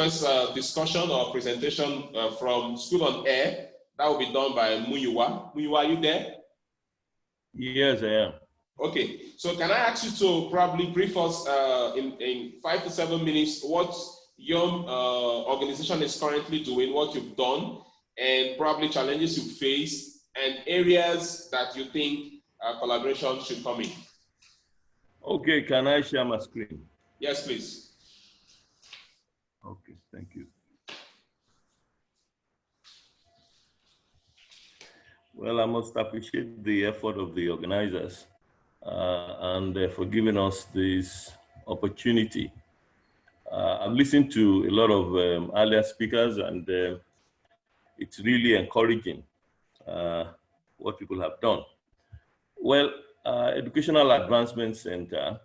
first discussion or presentation from School on Air. That will be done by Muyiwa. Muyiwa, are you there? Yes, I am. Okay, so can I ask you to probably brief us in 5 to 7 minutes what your organization is currently doing, what you've done, and probably challenges you faced, and areas that you think collaboration should come in? Okay, can I share my screen? Yes, please. Okay, thank you. Well, I must appreciate the effort of the organizers and for giving us this opportunity. I've listened to a lot of earlier speakers, and it's really encouraging what people have done. Well, Educational Advancement Center,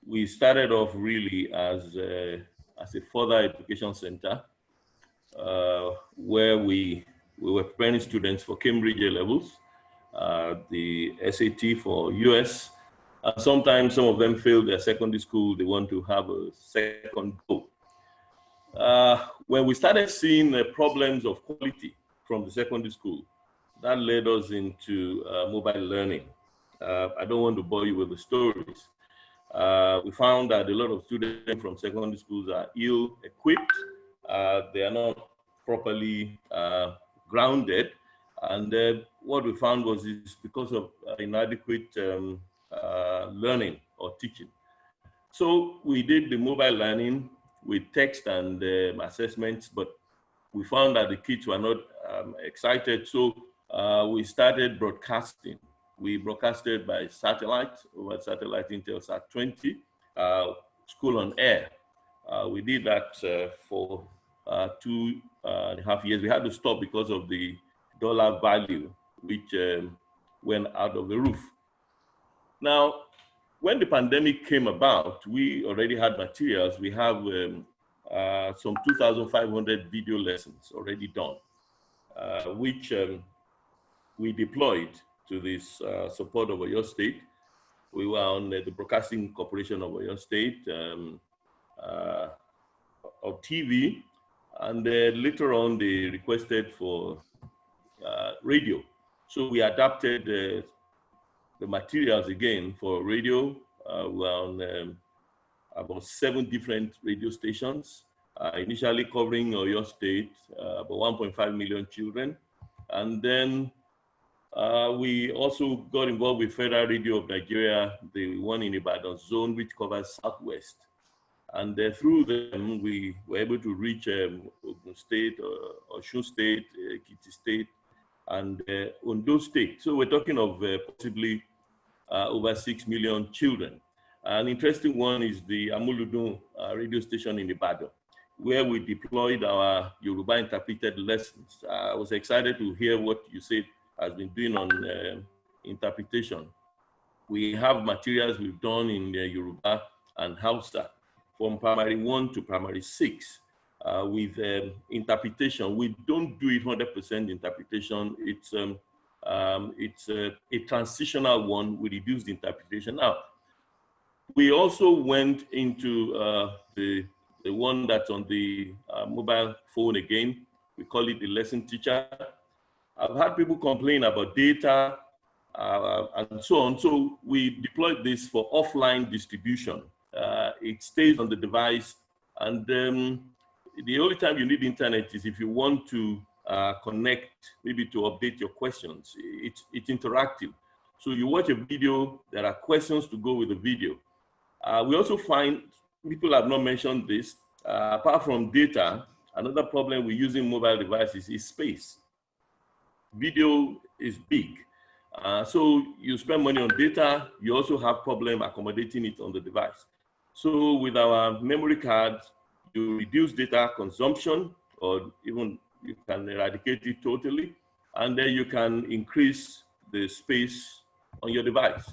we started off really as a further education center where we were preparing students for Cambridge levels, the SAT for US, and sometimes some of them failed their secondary school. They want to have a second go. When we started seeing the problems of quality from the secondary school, that led us into mobile learning. I don't want to bore you with the stories. We found that a lot of students from secondary schools are ill-equipped. They are not properly grounded. And what we found was it's because of inadequate learning or teaching. So we did the mobile learning with text and assessments, but we found that the kids were not excited. So we started broadcasting. We broadcasted by satellite, over satellite Intelsat 20, School on Air. We did that for 2.5 years. We had to stop because of the dollar value, which went out of the roof. Now, when the pandemic came about, we already had materials. We have some 2,500 video lessons already done, which we deployed to this support of Oyo State. We were on the Broadcasting Corporation of Oyo State, of TV, and later on they requested for radio. So we adapted the materials again for radio. We were on about 7 different radio stations, initially covering Oyo State, about 1.5 million children. And then we also got involved with Federal Radio of Nigeria, the one in Ibadan zone, which covers Southwest. And through them, we were able to reach Ogun State, Osun State, Ekiti State, and Ondo State. So we're talking of possibly over 6 million children. An interesting one is the Amuludun radio station in Ibadan, where we deployed our Yoruba interpreted lessons. I was excited to hear what you said has been doing on interpretation. We have materials we've done in Yoruba and Hausa from primary 1 to primary 6 with interpretation. We don't do it 100% interpretation. It's a transitional one. We reduce the interpretation. Now, we also went into the one that's on the mobile phone again. We call it the lesson teacher. I've had people complain about data and so on. So we deployed this for offline distribution. It stays on the device, and the only time you need internet is if you want to connect, maybe to update your questions. It's interactive. So you watch a video, there are questions to go with the video. We also find, people have not mentioned this, apart from data, another problem with using mobile devices is space. Video is big. So you spend money on data, you also have problem accommodating it on the device. So with our memory cards, you reduce data consumption, or even you can eradicate it totally, and then you can increase the space on your device.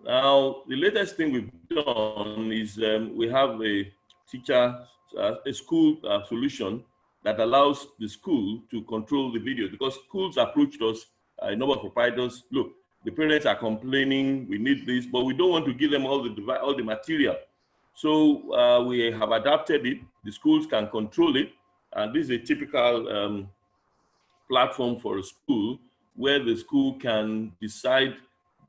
Now, the latest thing we've done is we have a teacher, a school solution that allows the school to control the video, because schools approached us, a number of providers, look, the parents are complaining, we need this, but we don't want to give them all the material. So we have adapted it. The schools can control it. And this is a typical platform for a school where the school can decide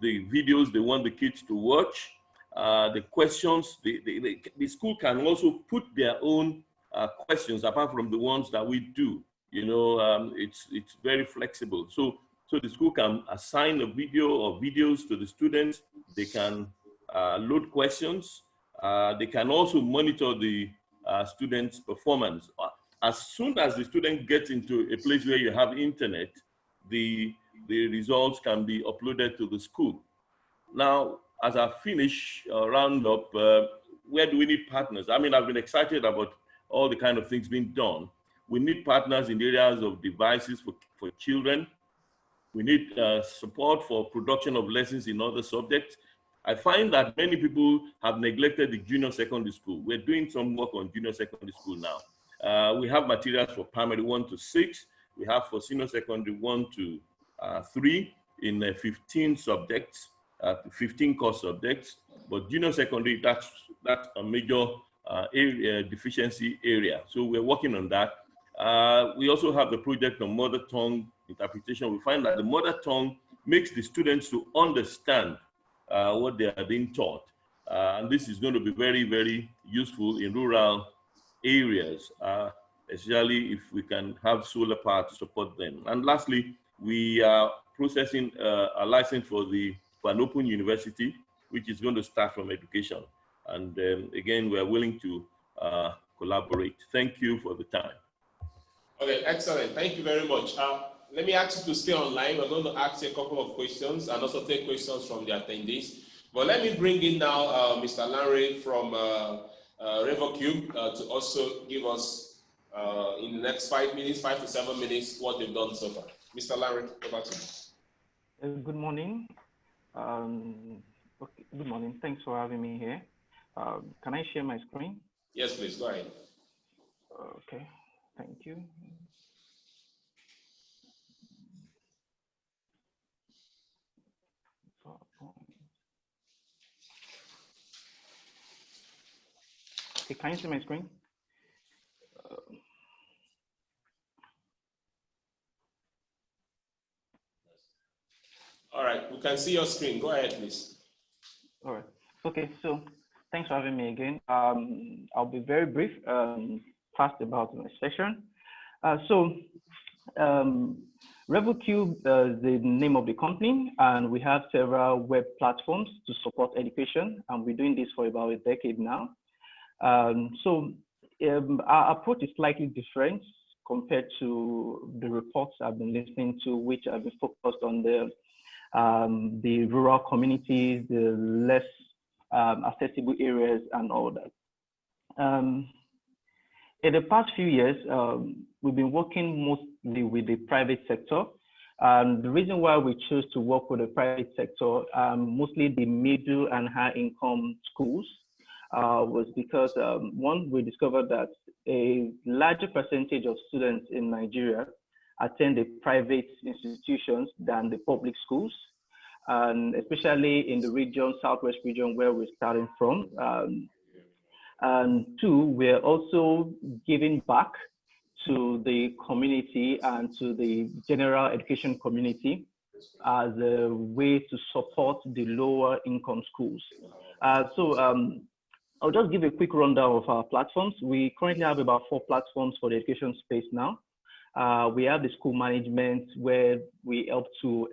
the videos they want the kids to watch, the questions. The school can also put their own questions apart from the ones that we do. You know, it's very flexible. So the school can assign a video or videos to the students. They can load questions. They can also monitor the students' performance. As soon as the student gets into a place where you have internet, the results can be uploaded to the school. Now, as I finish round up, where do we need partners? I mean, I've been excited about all the kind of things being done. We need partners in the areas of devices for children. We need support for production of lessons in other subjects. I find that many people have neglected the junior secondary school. We're doing some work on junior secondary school now. We have materials for primary 1 to 6. We have for senior secondary 1 to 3 in 15 subjects, 15 course subjects. But junior secondary, that's a major deficiency area. So we're working on that. We also have the project on mother tongue interpretation. We find that the mother tongue makes the students to understand what they are being taught. And this is going to be very, very useful in rural areas, especially if we can have solar power to support them. And lastly, we are processing a license for an open university, which is going to start from education. And again, we are willing to collaborate. Thank you for the time. Okay, excellent. Thank you very much. Let me ask you to stay online. We're going to ask you a couple of questions and also take questions from the attendees. But let me bring in now Mr. Lanre from ReverCube to also give us in the next 5 minutes, 5 to 7 minutes, what they've done so far. Mr. Lanre, over to you. Good morning. Okay, good morning. Thanks for having me here. Can I share my screen? Yes, please. Go ahead. Okay. Thank you. Okay, can you see my screen? All right, we can see your screen. Go ahead, please. All right. Okay, so thanks for having me again. I'll be very brief, fast about my session. ReverCube is the name of the company, and we have several web platforms to support education, and we're doing this for about a decade now. Our approach is slightly different compared to the reports I've been listening to, which have been focused on the rural communities, the less accessible areas, and all that. In the past few years, we've been working mostly with the private sector. The reason why we chose to work with the private sector, mostly the middle and high income schools, was because one, we discovered that a larger percentage of students in Nigeria attend the private institutions than the public schools, and especially in the region, Southwest region, where we're starting from. And two, we're also giving back to the community and to the general education community as a way to support the lower income schools. I'll just give a quick rundown of our platforms. We currently have about 4 platforms for the education space now. We have the school management, where we help to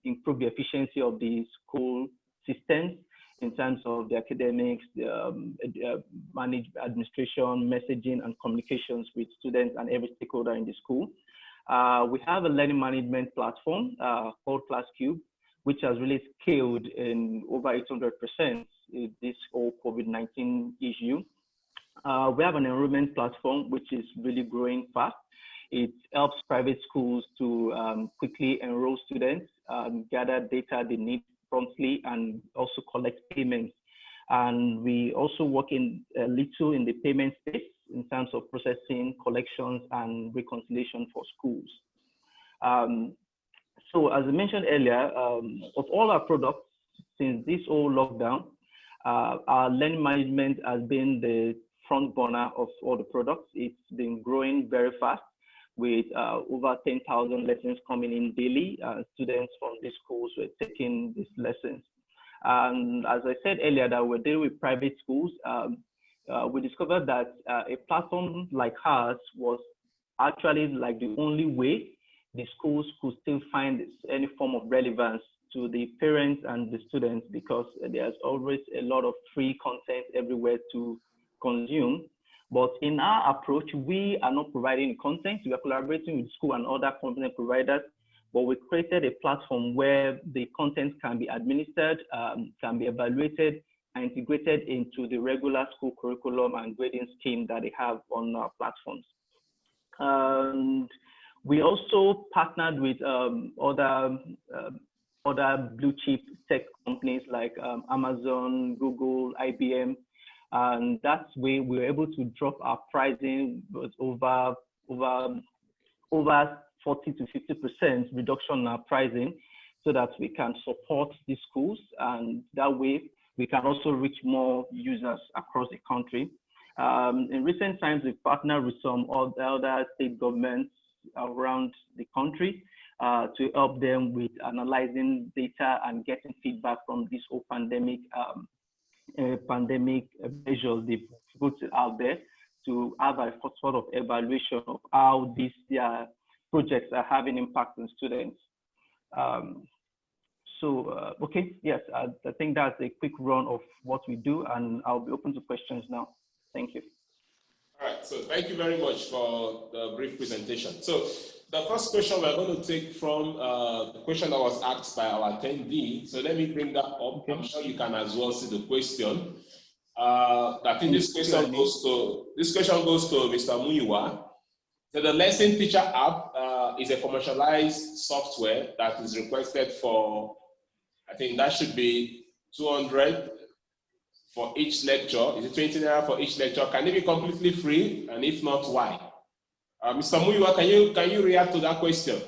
improve the efficiency of the school systems in terms of the academics, manage administration, messaging, and communications with students and every stakeholder in the school. We have a learning management platform called ClassCube, which has really scaled in over 800% in this whole COVID-19 issue. We have an enrollment platform, which is really growing fast. It helps private schools to quickly enroll students, gather data they need promptly, and also collect payments. And we also work a little in the payment space in terms of processing, collections, and reconciliation for schools. So as I mentioned earlier, of all our products, since this whole lockdown, Our learning management has been the front burner of all the products. It's been growing very fast with over 10,000 lessons coming in daily. Students from these schools were taking these lessons. And as I said earlier, that we're dealing with private schools. We discovered that a platform like ours was actually like the only way the schools could still find any form of relevance to the parents and the students, because there's always a lot of free content everywhere to consume. But in our approach, we are not providing content. We are collaborating with school and other content providers, but we created a platform where the content can be administered, can be evaluated, and integrated into the regular school curriculum and grading scheme that they have on our platforms. And we also partnered with other blue chip tech companies like Amazon, Google, IBM, and that way we were able to drop our pricing with over 40 to 50% reduction in our pricing, so that we can support these schools, and that way we can also reach more users across the country. In recent times, we've partnered with some other state governments around the country to help them with analyzing data and getting feedback from this whole pandemic measures they've put out there, to have a sort of evaluation of how these projects are having impact on students. Okay, yes, I think that's a quick run of what we do, and I'll be open to questions now. Thank you. All right, so thank you very much for the brief presentation. So the first question we're going to take from the question that was asked by our attendee. So let me bring that up. Okay. I'm sure you can as well see the question. I think this question goes to Mr. Muyiwa. So the Lesson Teacher app is a commercialized software that is requested for, I think that should be 200 for each lecture. Is it 20 naira for each lecture? Can it be completely free? And if not, why? Mr. Muyiwa, can you react to that question?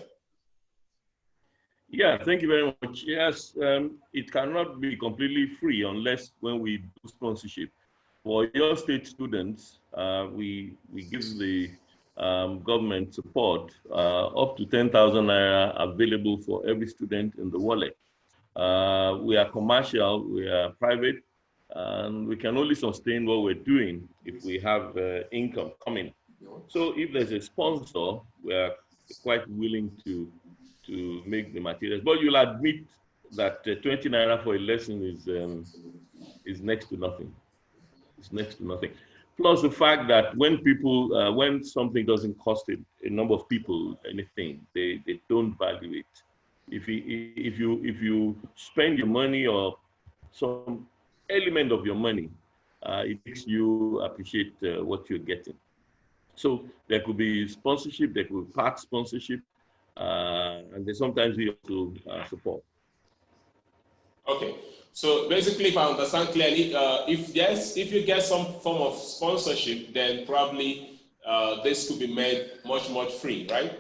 Yeah, thank you very much. Yes, it cannot be completely free unless when we do sponsorship. For your state students, we give the government support up to 10,000 naira available for every student in the wallet. We are commercial, we are private, and we can only sustain what we're doing if we have income coming. So if there's a sponsor, we are quite willing to make the materials. But you'll admit that 20 naira for a lesson is next to nothing. It's next to nothing. Plus the fact that when people, when something doesn't cost a number of people anything, they don't value it. If you spend your money or some element of your money, it makes you appreciate what you're getting. So there could be sponsorship, there could be part sponsorship, and then sometimes we also support. Okay. So basically, if I understand clearly, if you get some form of sponsorship, then probably this could be made much free, right?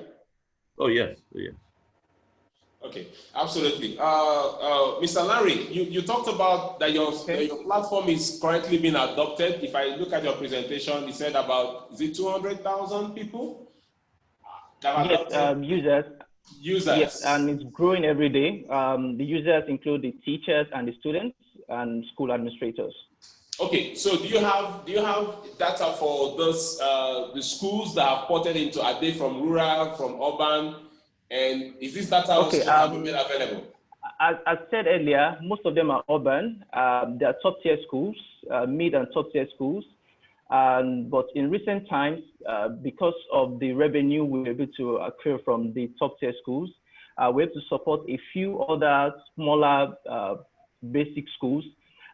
Oh yes, yes. Okay, absolutely. Mr. Larry, you talked about that your platform is currently being adopted. If I look at your presentation, you said about, is it 200,000 people? Yes, users. Yes, and it's growing every day. The users include the teachers and the students and school administrators. Okay, so do you have data for those the schools that are ported into? Are they from rural, from urban? And is this data also made available? As said earlier, most of them are urban. They are top-tier schools, mid and top-tier schools. But in recent times, because of the revenue we're able to accrue from the top-tier schools, we have to support a few other smaller basic schools.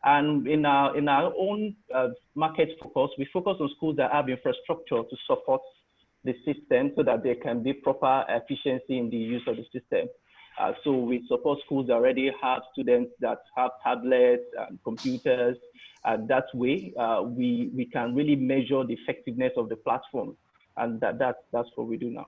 And in our own market focus, we focus on schools that have infrastructure to support the system so that there can be proper efficiency in the use of the system. So we support schools that already have students that have tablets and computers. That way, we can really measure the effectiveness of the platform. And that's what we do now.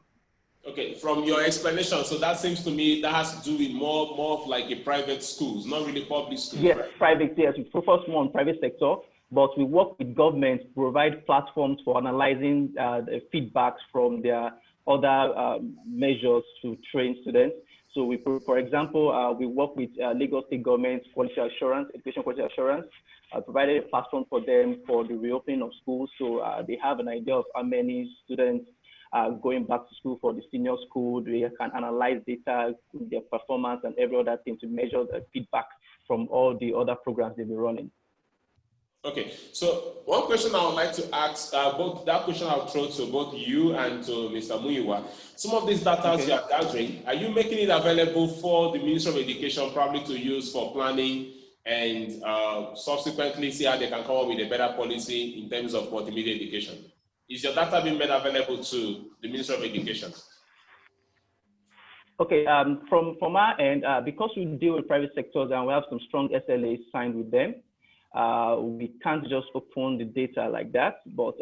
Okay, from your explanation, so that seems to me that has to do with more of like a private schools, not really public schools. Yes, right? private, yes, we focus more on private sector, but we work with governments to provide platforms for analyzing the feedbacks from their other measures to train students. So we, for example, we work with Lagos State Government quality assurance, education quality assurance, provided a platform for them for the reopening of schools. So they have an idea of how many students going back to school for the senior school. They can analyze data, their performance and every other thing to measure the feedback from all the other programs they've been running. Okay, so one question I would like to ask, that question I'll throw to both you and to Mr. Muyiwa. Some of these data you are gathering, are you making it available for the Ministry of Education probably to use for planning and subsequently see how they can come up with a better policy in terms of multimedia education? Is your data being made available to the Ministry of Education? Okay, from our end, because we deal with private sectors and we have some strong SLAs signed with them, we can't just open the data like that, but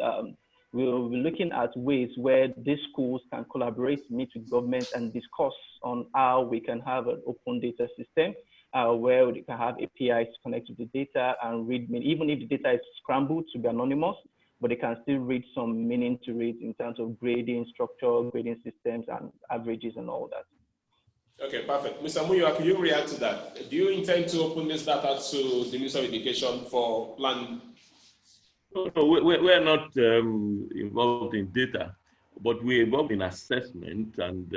we'll be looking at ways where these schools can collaborate, meet with government and discuss on how we can have an open data system where we can have APIs to connect to the data and read, even if the data is scrambled to be anonymous, but they can still read some meaning to it in terms of grading structure, grading systems and averages and all that. Okay, perfect. Mr. Muyiwa, can you react to that? Do you intend to open this data to the Ministry of Education for planning? No, we're not involved in data, but we're involved in assessment, and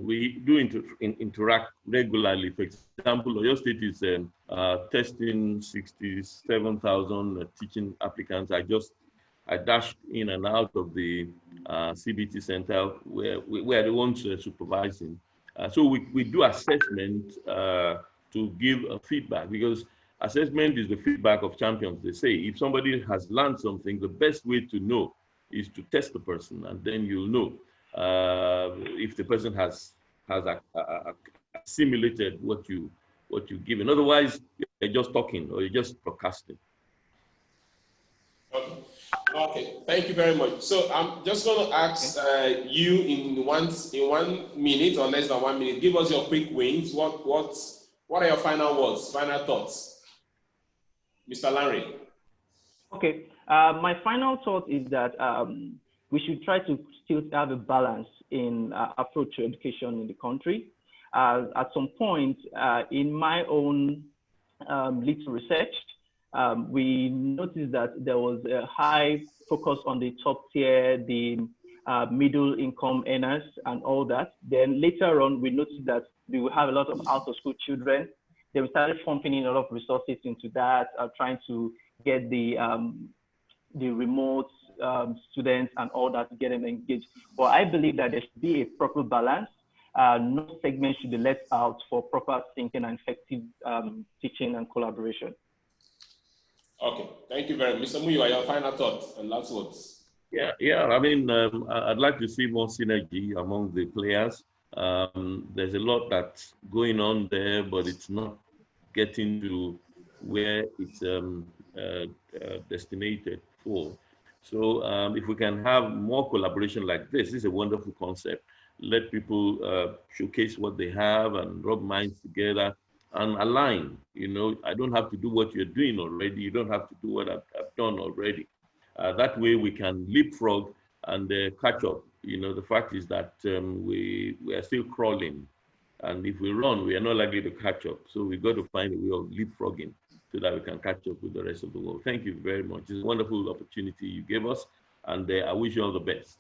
we do interact regularly. For example, Oyo State is testing 67,000 teaching applicants. I dashed in and out of the CBT center where we are the ones supervising. So we do assessment to give a feedback, because assessment is the feedback of champions. They say if somebody has learned something, the best way to know is to test the person, and then you'll know if the person has assimilated what you given. Otherwise, you're just talking or you're just broadcasting. Okay. Okay, thank you very much. So I'm just going to ask you in one minute or less than 1 minute, give us your quick wins. What are your final words, final thoughts? Mr. Larry. Okay, my final thought is that we should try to still have a balance in approach to education in the country. At some point in my own little research, we noticed that there was a high focus on the top tier, the middle income earners and all that. Then later on, we noticed that we will have a lot of out of school children. Then we started pumping in a lot of resources into that, trying to get the remote students and all that to get them engaged. But I believe that there should be a proper balance. No segment should be left out for proper thinking and effective teaching and collaboration. Okay, thank you very much. Mr. Muyiwa, your final thoughts and last words. Yeah. I mean, I'd like to see more synergy among the players. There's a lot that's going on there, but it's not getting to where it's destinated for. So if we can have more collaboration like this is a wonderful concept. Let people showcase what they have and rub minds together and align. You know, I don't have to do what you're doing already. You don't have to do what I've done already. That way we can leapfrog and catch up. You know, the fact is that we are still crawling. And if we run, we are not likely to catch up. So we've got to find a way of leapfrogging so that we can catch up with the rest of the world. Thank you very much. It's a wonderful opportunity you gave us. And I wish you all the best.